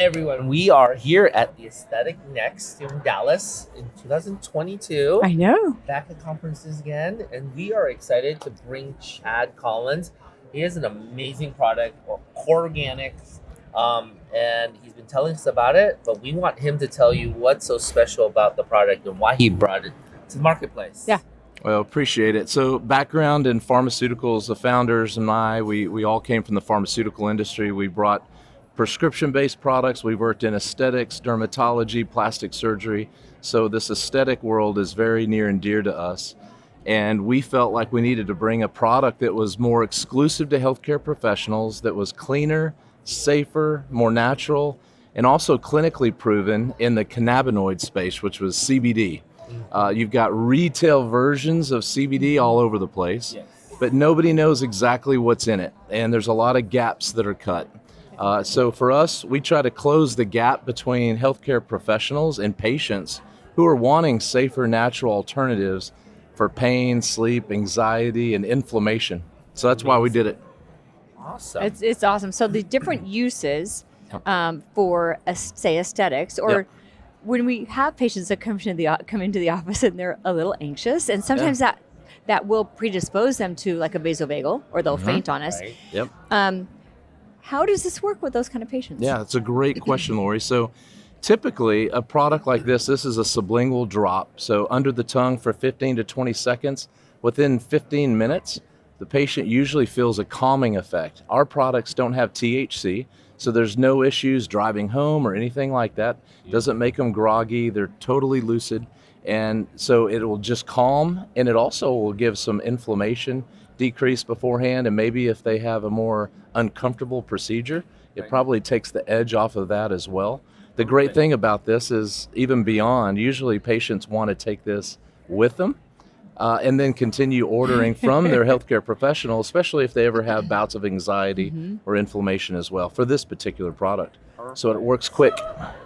everyone. We are here at the Aesthetic Next in Dallas in 2022. I know. Back at conferences again, and we are excited to bring Chad Collins. He has an amazing product called Corganics, and he's been telling us about it, but we want him to tell you what's so special about the product and why he brought it to the marketplace. Yeah. Well, appreciate it. So background in pharmaceuticals, the founders and we all came from the pharmaceutical industry. We brought prescription-based products. We worked in aesthetics, dermatology, plastic surgery. So this aesthetic world is very near and dear to us. And we felt like we needed to bring a product that was more exclusive to healthcare professionals, that was cleaner, safer, more natural, and also clinically proven in the cannabinoid space, which was CBD. You've got retail versions of CBD all over the place, Yes. but nobody knows exactly what's in it. And there's a lot of gaps that are cut. So for us, we try to close the gap between healthcare professionals and patients who are wanting safer, natural alternatives for pain, sleep, anxiety, and inflammation. So that's why we did it. Awesome. It's awesome. So the different uses for, say, aesthetics, or Yep. when we have patients that come into the office and they're a little anxious, and sometimes that will predispose them to like a vasovagal, or they'll faint on us. Right. Yep. How does this work with those kind of patients? Yeah, that's a great question, Lori. So typically a product like this is a sublingual drop. So under the tongue for 15 to 20 seconds. Within 15 minutes, the patient usually feels a calming effect. Our products don't have THC, so there's no issues driving home or anything like that. Doesn't make them groggy. They're totally lucid. And so it will just calm, and it also will give some inflammation decrease beforehand. And maybe if they have a more uncomfortable procedure, it probably takes the edge off of that as well. The great thing about this is even beyond, usually patients want to take this with them and then continue ordering from their healthcare professional, especially if they ever have bouts of anxiety or inflammation as well for this particular product. So it works quick.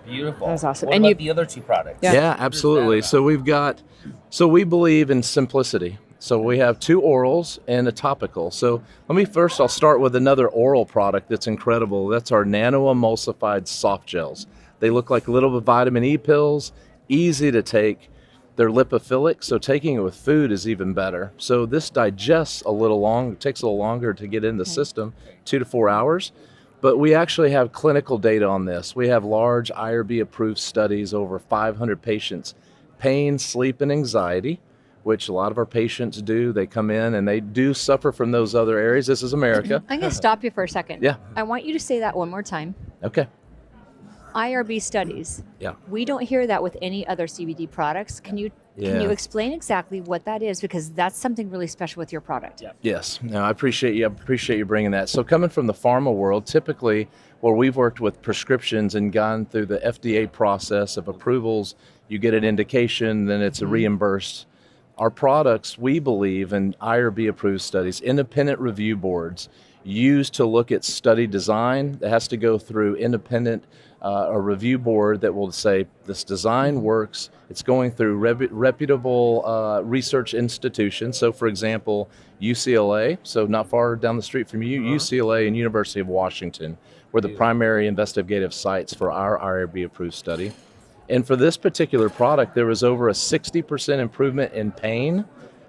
Beautiful. That's awesome. What And about the other two products? Yeah, absolutely. So we believe in simplicity. So we have two orals and a topical. So I'll start with another oral product that's incredible. That's our nano-emulsified soft gels. They look like little vitamin E pills, easy to take. They're lipophilic, so taking it with food is even better. So this digests a little long, it takes a little longer to get in the system, 2 to 4 hours. But we actually have clinical data on this. We have large IRB-approved studies, over 500 patients. Pain, sleep, and anxiety, which a lot of our patients do. They come in and they do suffer from those other areas. This is America. I'm going to stop you for a second. Yeah. I want you to say that one more time. Okay. IRB studies. Yeah. We don't hear that with any other CBD products. Can you explain exactly what that is? Because that's something really special with your product. Yeah. Yes. No, I appreciate you bringing that. So coming from the pharma world, typically where we've worked with prescriptions and gone through the FDA process of approvals, you get an indication, then it's reimbursed. Our products, we believe in IRB approved studies, independent review boards used to look at study design. That has to go through independent a review board that will say this design works. It's going through reputable research institutions. So for example, UCLA, so not far down the street from you, UCLA and University of Washington were the primary investigative sites for our IRB approved study. And for this particular product, there was over a 60% improvement in pain,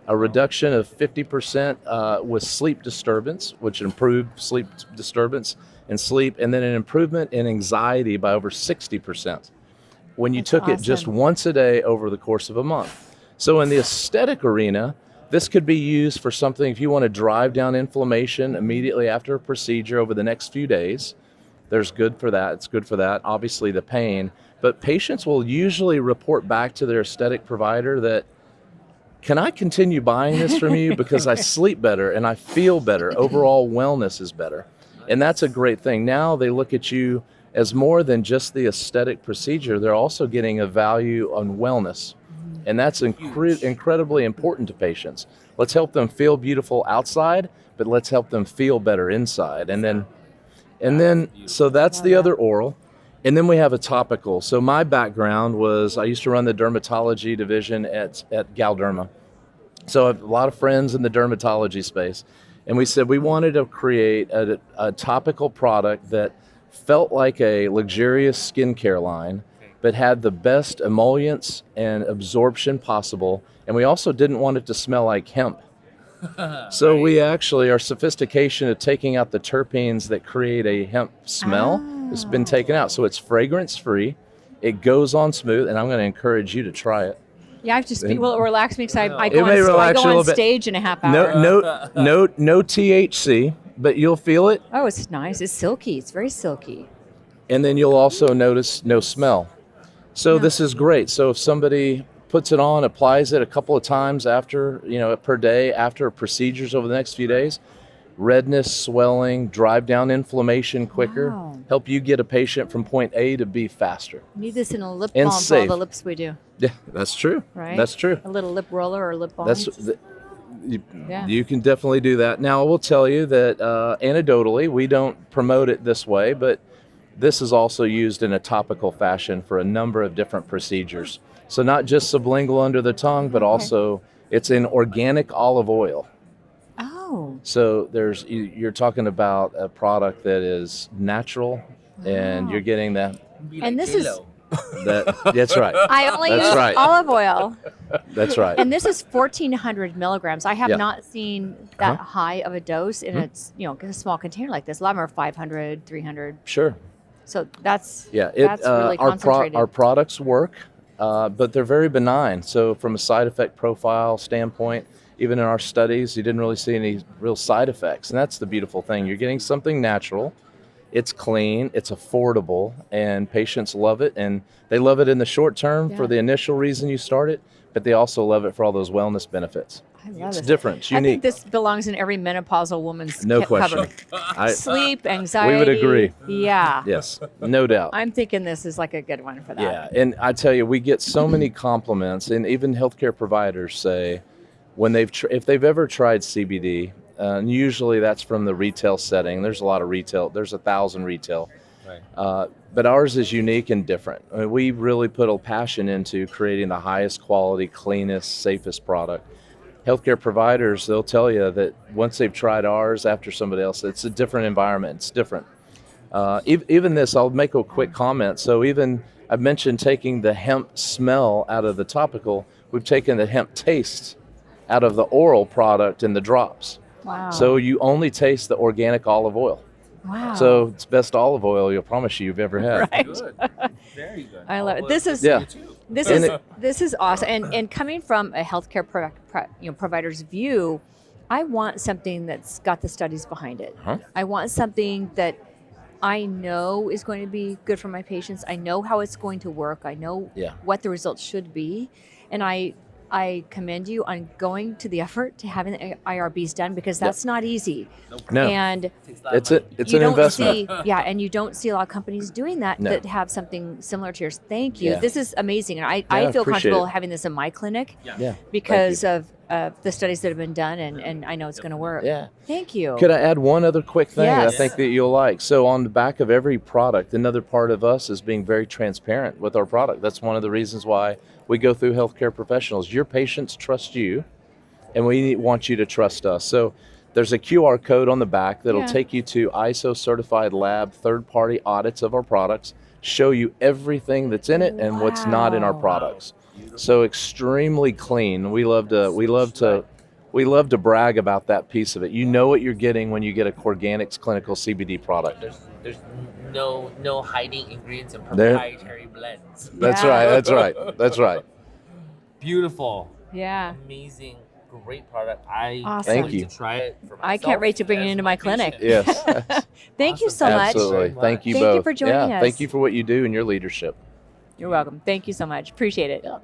a reduction of 50% with sleep disturbance, which improved sleep disturbance and sleep, and then an improvement in anxiety by over 60% when you took it just once a day over the course of a month. So in the aesthetic arena, this could be used for something if you want to drive down inflammation immediately after a procedure over the next few days. There's good for that. It's good for that. Obviously the pain, but patients will usually report back to their aesthetic provider that, can I continue buying this from you because I sleep better and I feel better. Overall wellness is better. And that's a great thing. Now they look at you as more than just the aesthetic procedure. They're also getting a value on wellness. And that's incredibly important to patients. Let's help them feel beautiful outside, but let's help them feel better inside. And then so that's the other oral. And then we have a topical. So my background was I used to run the dermatology division at Galderma. So I have a lot of friends in the dermatology space. And we said we wanted to create a topical product that felt like a luxurious skincare line, but had the best emollients and absorption possible. And we also didn't want it to smell like hemp. So we actually, our sophistication of taking out the terpenes that create a hemp smell has been taken out. So it's fragrance free. It goes on smooth, and I'm going to encourage you to try it. Yeah, I've just will it relax me because I It may relax you a go on little bit. stage in a half hour. No THC, but you'll feel it. Oh, it's nice. It's silky. It's very silky. And then you'll also notice no smell. So this is great. So if somebody puts it on, applies it a couple of times after, per day after procedures over the next few days, redness, swelling, drive down inflammation quicker, help you get a patient from point A to B faster. Need this in a lip And balm for safe. all the lips we do. Yeah, that's true. Right? That's true. A little lip roller or lip balm. You can definitely do that. Now, I will tell you that anecdotally, we don't promote it this way, but this is also used in a topical fashion for a number of different procedures. So not just sublingual under the tongue, but also it's in organic olive oil. Oh. So you're talking about a product that is natural, and you're getting that. And this is That's right. I only That's use right. olive oil. That's right. And this is 1,400 milligrams. I have Yeah. not seen that high of a dose in it's a small container like this. A lot more 500, 300. Sure. So that's That's really concentrated. Our products work, but they're very benign. So from a side effect profile standpoint, even in our studies, you didn't really see any real side effects. And that's the beautiful thing. You're getting something natural. It's clean, it's affordable, and patients love it. And they love it in the short term for the initial reason you start it, but they also love it for all those wellness benefits. I love It's it. different, it's I think unique. this belongs in every menopausal woman's No question. cupboard. Sleep, anxiety. We would agree. Yeah. Yes, no doubt. I'm thinking this is like a good one for that. Yeah, and I tell you, we get so many compliments, and even healthcare providers say when if they've ever tried CBD, and usually that's from the retail setting. There's a lot of retail. There's 1,000 retail. Right. But ours is unique and different. I mean, we really put a passion into creating the highest quality, cleanest, safest product. Healthcare providers, they'll tell you that once they've tried ours after somebody else, it's a different environment. It's different. Even this, I'll make a quick comment. So even I've mentioned taking the hemp smell out of the topical. We've taken the hemp taste out of the oral product in the drops. Wow. So you only taste the organic olive oil. Wow. So it's best olive oil you'll promise you've ever had. Right. Good. Very good. I love it. This is this is awesome. And coming from a healthcare provider's view, I want something that's got the studies behind it. I want something that I know is going to be good for my patients. I know how it's going to work. I know what the results should be. And I commend you on going to the effort to having the IRBs done because that's not easy. No. And It's an investment. and you don't see a lot of companies doing that that have something similar to yours. Thank you. Yeah. This is amazing. And I feel appreciate comfortable it. having this in my clinic Yeah. because of the studies that have been done, and I know it's going to work. Yeah. Thank you. Could I add one other quick thing that I Yes. think that you'll like? So on the back of every product, another part of us is being very transparent with our product. That's one of the reasons why we go through healthcare professionals. Your patients trust you, and we want you to trust us. So there's a QR code on the back that'll take you to ISO certified lab third-party audits of our products, show you everything that's in it and what's not in our products. So extremely clean. We love to brag about that piece of it. You know what you're getting when you get a Corganics clinical CBD product. There's no hiding ingredients and proprietary blends. That's right. That's right. That's right. Beautiful. Yeah. Amazing. Great product. I Awesome. Thank want you. to try it for myself. I can't wait to bring it as into my clinic. patient. Yes. Thank you so much. Absolutely. much. Thank you Thank you both. for joining us. Thank you for what you do and your leadership. You're welcome. Thank you so much. Appreciate it. Yeah.